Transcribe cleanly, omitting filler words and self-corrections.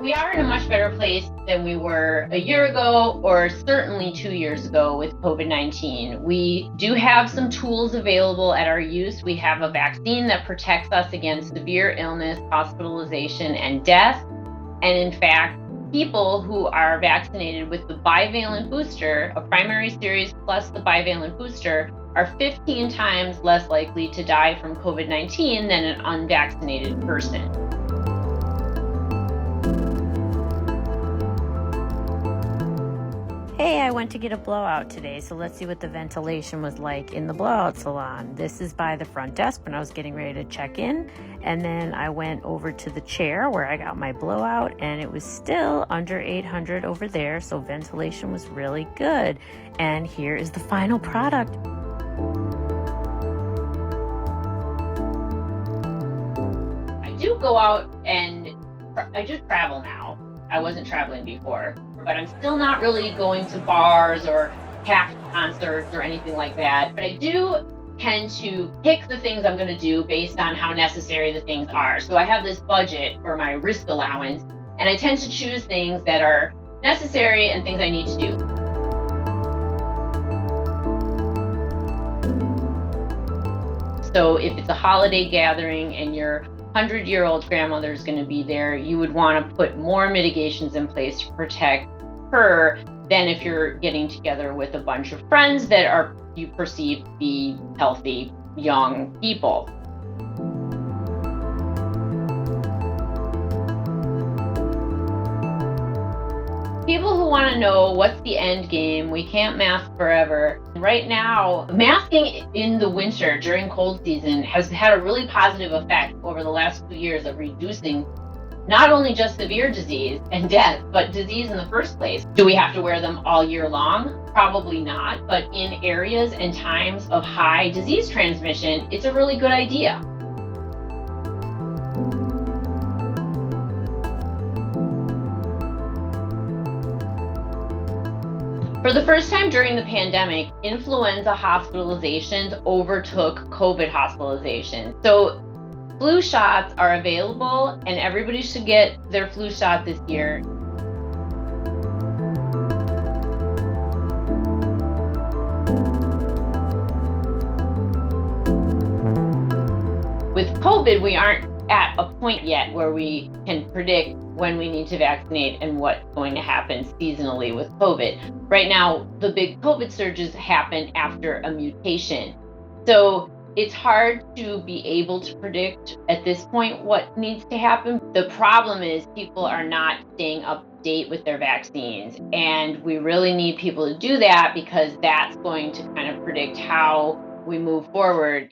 We are in a much better place than we were a year ago, or certainly 2 years ago with COVID-19. We do have some tools available at our use. We have a vaccine that protects us against severe illness, hospitalization, and death. And in fact, people who are vaccinated with the bivalent booster, a primary series plus the bivalent booster, are 15 times less likely to die from COVID-19 than an unvaccinated person. Hey, I went to get a blowout today, so let's see what the ventilation was like in the blowout salon. This is by the front desk when I was getting ready to check in, and then I went over to the chair where I got my blowout, and it was still under 800 over there, so ventilation was really good. And here is the final product. I do go out and I just travel now. I wasn't traveling before, but I'm still not really going to bars or packed concerts or anything like that. But I do tend to pick the things I'm going to do based on how necessary the things are. So I have this budget for my risk allowance, and I tend to choose things that are necessary and things I need to do. So if it's a holiday gathering and your 100-year-old grandmother is going to be there, you would want to put more mitigations in place to protect her than if you're getting together with a bunch of friends that are you perceive to be healthy young people. People who want to know what's the end game, we can't mask forever. Right now, masking in the winter during cold season has had a really positive effect over the last 2 years of reducing not only just severe disease and death, but disease in the first place. Do we have to wear them all year long? Probably not, but in areas and times of high disease transmission, it's a really good idea. For the first time during the pandemic, influenza hospitalizations overtook COVID hospitalizations. So flu shots are available, and everybody should get their flu shot this year. With COVID, we aren't at a point yet where we can predict when we need to vaccinate and what's going to happen seasonally with COVID. Right now, the big COVID surges happen after a mutation. So it's hard to be able to predict at this point what needs to happen. The problem is people are not staying up to date with their vaccines. And we really need people to do that because that's going to kind of predict how we move forward.